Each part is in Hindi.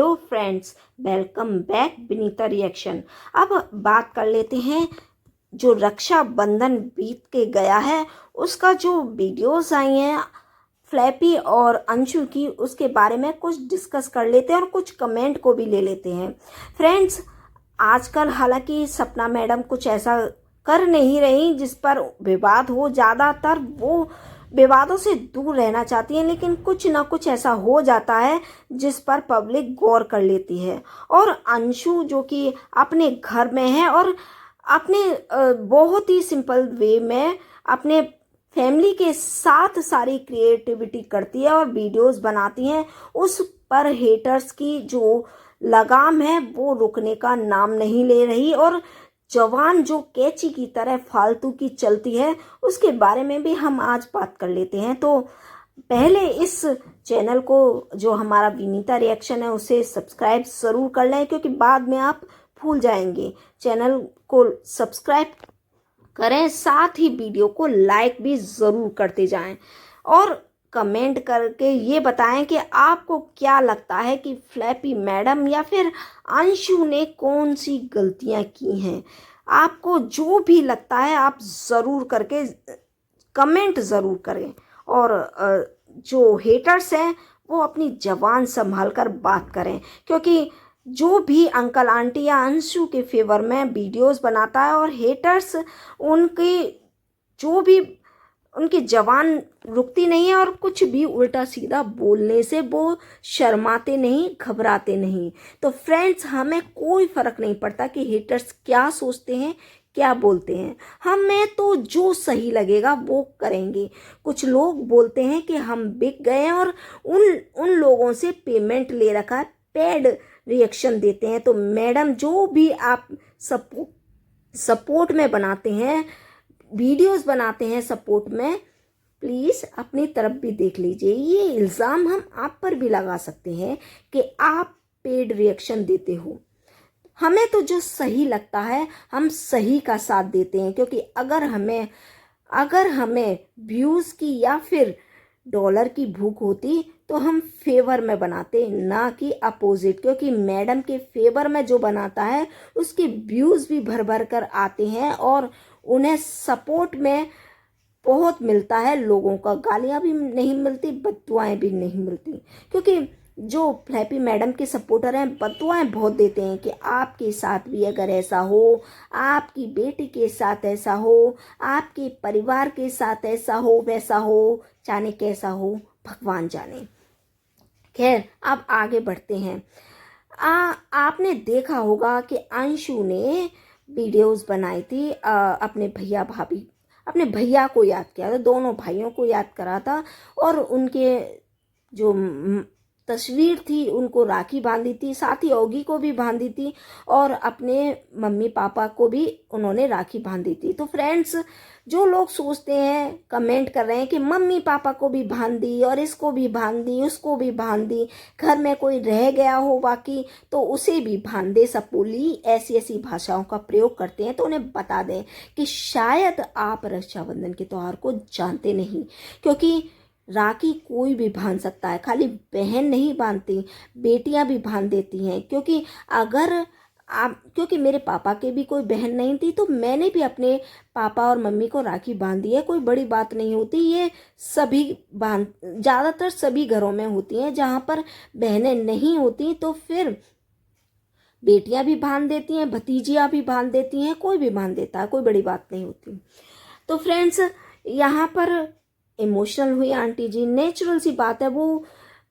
Hello friends, welcome back Vinita reaction. अब बात कर लेते हैं जो रक्षाबंधन बीत के गया है उसका जो वीडियोस आई हैं फ्लैपी और अंशु की, उसके बारे में कुछ डिस्कस कर लेते हैं और कुछ कमेंट को भी ले लेते हैं। फ्रेंड्स, आजकल हालांकि सपना मैडम कुछ ऐसा कर नहीं रही जिस पर विवाद हो, ज़्यादातर वो विवादों से दूर रहना चाहती हैं, लेकिन कुछ ना कुछ ऐसा हो जाता है जिस पर पब्लिक गौर कर लेती है। और अंशु जो कि अपने घर में है और अपने बहुत ही सिंपल वे में अपने फैमिली के साथ सारी क्रिएटिविटी करती है और वीडियोस बनाती हैं, उस पर हेटर्स की जो लगाम है वो रुकने का नाम नहीं ले रही और जवान जो कैची की तरह फालतू की चलती है, उसके बारे में भी हम आज बात कर लेते हैं। तो पहले इस चैनल को, जो हमारा विनीता रिएक्शन है, उसे सब्सक्राइब ज़रूर कर लें, क्योंकि बाद में आप भूल जाएंगे। चैनल को सब्सक्राइब करें, साथ ही वीडियो को लाइक भी ज़रूर करते जाएं और कमेंट करके ये बताएं कि आपको क्या लगता है कि फ्लैपी मैडम या फिर अंशु ने कौन सी गलतियां की हैं। आपको जो भी लगता है आप ज़रूर करके कमेंट ज़रूर करें और जो हेटर्स हैं वो अपनी ज़बान संभाल कर बात करें, क्योंकि जो भी अंकल आंटी या अंशु के फेवर में वीडियोस बनाता है और हेटर्स उनके जो भी उनकी जबान रुकती नहीं है और कुछ भी उल्टा सीधा बोलने से वो शर्माते नहीं, घबराते नहीं। तो फ्रेंड्स, हमें कोई फ़र्क नहीं पड़ता कि हेटर्स क्या सोचते हैं, क्या बोलते हैं। हमें तो जो सही लगेगा वो करेंगे। कुछ लोग बोलते हैं कि हम बिक गए हैं और उन लोगों से पेमेंट ले रखा है, पेड रिएक्शन देते हैं। तो मैडम, जो भी आप सपोर्ट में बनाते हैं, वीडियोस बनाते हैं सपोर्ट में, प्लीज़ अपनी तरफ भी देख लीजिए। ये इल्ज़ाम हम आप पर भी लगा सकते हैं कि आप पेड रिएक्शन देते हो। हमें तो जो सही लगता है हम सही का साथ देते हैं, क्योंकि अगर हमें व्यूज़ की या फिर डॉलर की भूख होती तो हम फेवर में बनाते, ना कि अपोजिट। क्योंकि मैडम के फेवर में जो बनाता है उसके व्यूज़ भी भर भर कर आते हैं और उन्हें सपोर्ट में बहुत मिलता है लोगों का। गालियाँ भी नहीं मिलती, बद्दुआएं भी नहीं मिलती, क्योंकि जो फ्लैपी मैडम के सपोर्टर हैं बद्दुआएं बहुत देते हैं कि आपके साथ भी अगर ऐसा हो, आपकी बेटी के साथ ऐसा हो, आपके परिवार के साथ ऐसा हो, वैसा हो, जाने कैसा हो, भगवान जाने। खैर, अब आगे बढ़ते हैं। आपने देखा होगा कि अंशु ने वीडियोस बनाई थी, अपने भैया को याद किया था, दोनों भाइयों को याद करा था और उनके जो तस्वीर थी उनको राखी बांधी थी, साथ ही ओगी को भी बांधी थी और अपने मम्मी पापा को भी उन्होंने राखी बांधी थी। तो फ्रेंड्स, जो लोग सोचते हैं, कमेंट कर रहे हैं कि मम्मी पापा को भी बांध दी और इसको भी बांध दी, उसको भी बांध दी, घर में कोई रह गया हो बाकी तो उसे भी बांध दे, सपोली ऐसी भाषाओं का प्रयोग करते हैं, तो उन्हें बता दें कि शायद आप रक्षाबंधन के त्यौहार को जानते नहीं। क्योंकि राखी कोई भी बांध सकता है, खाली बहन नहीं बांधती, बेटियां भी बांध देती हैं। क्योंकि मेरे पापा के भी कोई बहन नहीं थी तो मैंने भी अपने पापा और मम्मी को राखी बांध दी है। कोई बड़ी बात नहीं होती, ये ज़्यादातर सभी घरों में होती हैं। जहाँ पर बहनें नहीं होती तो फिर बेटियां भी बांध देती हैं, भतीजियां भी बांध देती हैं, कोई भी बांध देता है, कोई बड़ी बात नहीं होती। तो फ्रेंड्स, यहाँ पर इमोशनल हुई आंटी जी, नेचुरल सी बात है। वो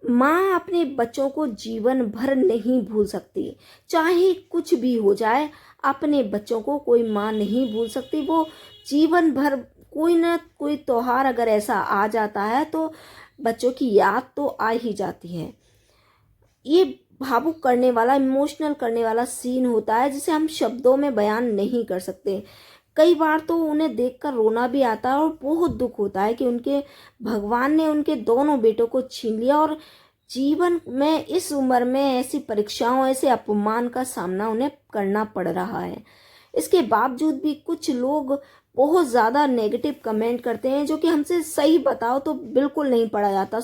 माँ अपने बच्चों को जीवन भर नहीं भूल सकती, चाहे कुछ भी हो जाए, अपने बच्चों को कोई माँ नहीं भूल सकती। वो जीवन भर कोई ना कोई त्योहार अगर ऐसा आ जाता है तो बच्चों की याद तो आ ही जाती है। ये भावुक करने वाला, इमोशनल करने वाला सीन होता है जिसे हम शब्दों में बयान नहीं कर सकते। कई बार तो उन्हें देखकर रोना भी आता है और बहुत दुख होता है कि उनके भगवान ने उनके दोनों बेटों को छीन लिया और जीवन में इस उम्र में ऐसी परीक्षाओं, ऐसे अपमान का सामना उन्हें करना पड़ रहा है। इसके बावजूद भी कुछ लोग बहुत ज़्यादा नेगेटिव कमेंट करते हैं, जो कि हमसे सही बताओ तो बिल्कुल नहीं पढ़ा जाता।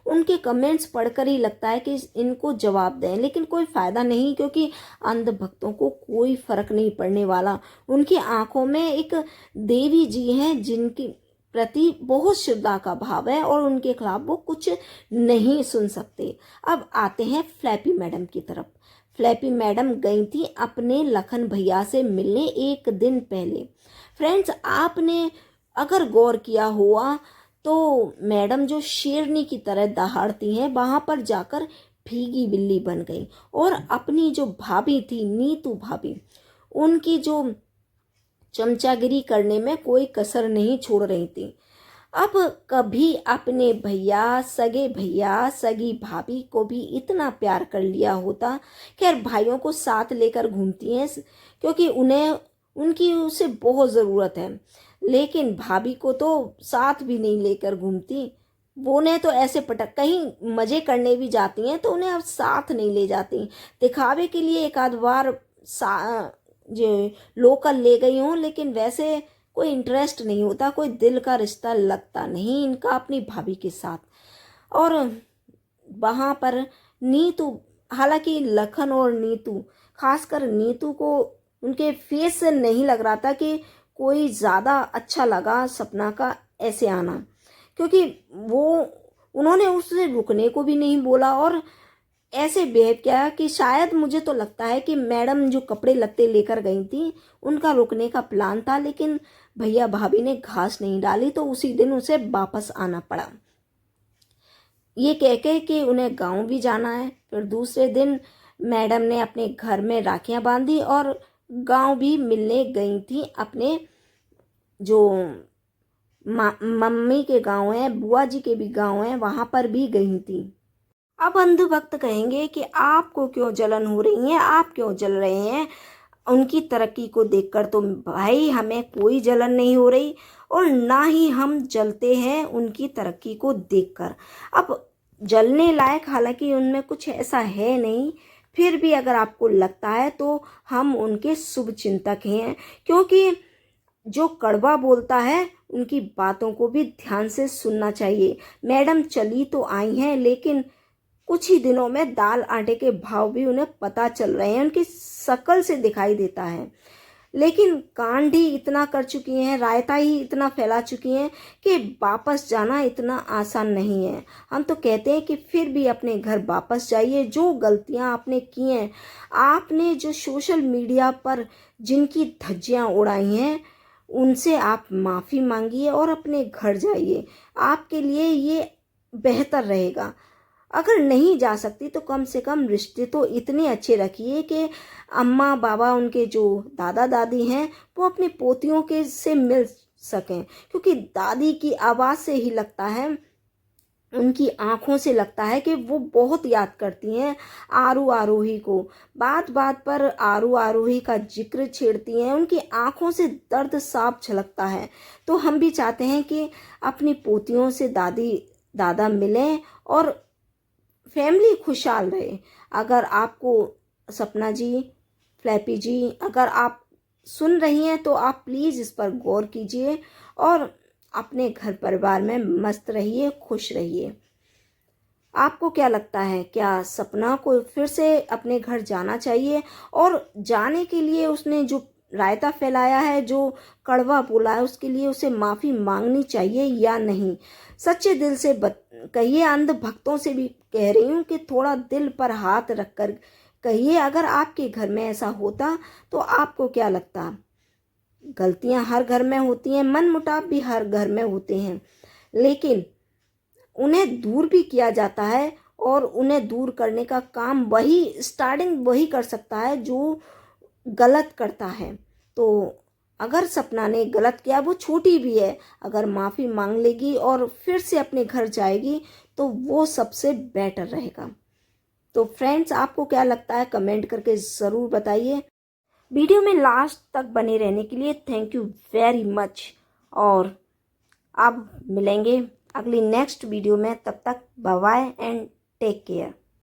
उनके कमेंट्स पढ़कर ही लगता है कि इनको जवाब दें, लेकिन कोई फ़ायदा नहीं, क्योंकि अंधभक्तों को कोई फ़र्क नहीं पड़ने वाला। उनकी आंखों में एक देवी जी हैं जिनकी प्रति बहुत श्रद्धा का भाव है और उनके खिलाफ वो कुछ नहीं सुन सकते। अब आते हैं फ्लैपी मैडम की तरफ। फ्लैपी मैडम गई थी अपने लखन भैया से मिलने एक दिन पहले। फ्रेंड्स, आपने अगर गौर किया हुआ तो मैडम जो शेरनी की तरह दहाड़ती हैं, वहाँ पर जाकर भीगी बिल्ली बन गई और अपनी जो भाभी थी नीतू भाभी, उनकी जो चमचागिरी करने में कोई कसर नहीं छोड़ रही थी। अब कभी अपने भैया, सगे भैया, सगी भाभी को भी इतना प्यार कर लिया होता। खैर, भाइयों को साथ लेकर घूमती हैं क्योंकि उन्हें उनकी उसे बहुत ज़रूरत है, लेकिन भाभी को तो साथ भी नहीं लेकर घूमती। वो उन्हें तो ऐसे पटक, कहीं मज़े करने भी जाती हैं तो उन्हें अब साथ नहीं ले जाती। दिखावे के लिए एक आध बार जो लोकल ले गई हूँ, लेकिन वैसे कोई इंटरेस्ट नहीं होता, कोई दिल का रिश्ता लगता नहीं इनका अपनी भाभी के साथ। और वहाँ पर नीतू, हालांकि लखन और नीतू, खासकर नीतू को उनके फेस से नहीं लग रहा था कि कोई ज़्यादा अच्छा लगा सपना का ऐसे आना, क्योंकि वो उन्होंने उससे रुकने को भी नहीं बोला और ऐसे बिहेव किया कि शायद, मुझे तो लगता है कि मैडम जो कपड़े लत्ते लेकर गई थी उनका रुकने का प्लान था, लेकिन भैया भाभी ने घास नहीं डाली तो उसी दिन उसे वापस आना पड़ा, ये कह के कि उन्हें गांव भी जाना है। फिर दूसरे दिन मैडम ने अपने घर में राखियां बांधी और गांव भी मिलने गई थी। अपने जो मम्मी के गांव है, बुआ जी के भी गांव है, वहां पर भी गई थी। अब अंधभक्त कहेंगे कि आपको क्यों जलन हो रही है, आप क्यों जल रहे हैं उनकी तरक्की को देखकर। तो भाई, हमें कोई जलन नहीं हो रही और ना ही हम जलते हैं उनकी तरक्की को देखकर। अब जलने लायक हालांकि उनमें कुछ ऐसा है नहीं, फिर भी अगर आपको लगता है तो हम उनके शुभ चिंतक हैं, क्योंकि जो कड़वा बोलता है उनकी बातों को भी ध्यान से सुनना चाहिए। मैडम चली तो आई हैं, लेकिन कुछ ही दिनों में दाल आटे के भाव भी उन्हें पता चल रहे हैं, उनकी शक्ल से दिखाई देता है। लेकिन कांड ही इतना कर चुकी हैं, रायता ही इतना फैला चुकी हैं कि वापस जाना इतना आसान नहीं है। हम तो कहते हैं कि फिर भी अपने घर वापस जाइए। जो गलतियां आपने की हैं, आपने जो सोशल मीडिया पर जिनकी धज्जियां उड़ाई हैं, उनसे आप माफ़ी मांगिए और अपने घर जाइए। आपके लिए ये बेहतर रहेगा। अगर नहीं जा सकती तो कम से कम रिश्ते तो इतने अच्छे रखिए कि अम्मा बाबा, उनके जो दादा दादी हैं, वो अपनी पोतियों के से मिल सकें, क्योंकि दादी की आवाज़ से ही लगता है, उनकी आंखों से लगता है कि वो बहुत याद करती हैं आरू आरोही को। बात बात पर आरू आरोही का जिक्र छेड़ती हैं, उनकी आंखों से दर्द साफ झलकता है। तो हम भी चाहते हैं कि अपनी पोतियों से दादी दादा मिलें और फैमिली खुशहाल रहे। अगर आपको सपना जी, फ्लैपी जी, अगर आप सुन रही हैं तो आप प्लीज़ इस पर गौर कीजिए और अपने घर परिवार में मस्त रहिए, खुश रहिए। आपको क्या लगता है, क्या सपना को फिर से अपने घर जाना चाहिए? और जाने के लिए उसने जो रायता फैलाया है, जो कड़वा बोला है, उसके लिए उसे माफ़ी मांगनी चाहिए या नहीं? सच्चे दिल से कहिए। अंध भक्तों से भी कह रही हूँ कि थोड़ा दिल पर हाथ रखकर कहिए, अगर आपके घर में ऐसा होता तो आपको क्या लगता? गलतियाँ हर घर में होती हैं, मनमुटाव भी हर घर में होते हैं, लेकिन उन्हें दूर भी किया जाता है और उन्हें दूर करने का काम स्टार्टिंग वही कर सकता है जो गलत करता है। तो अगर सपना ने गलत किया, वो छोटी भी है, अगर माफ़ी मांग लेगी और फिर से अपने घर जाएगी तो वो सबसे बेटर रहेगा। तो फ्रेंड्स, आपको क्या लगता है, कमेंट करके ज़रूर बताइए। वीडियो में लास्ट तक बने रहने के लिए थैंक यू वेरी मच, और अब मिलेंगे अगली नेक्स्ट वीडियो में। तब तक bye bye and take care.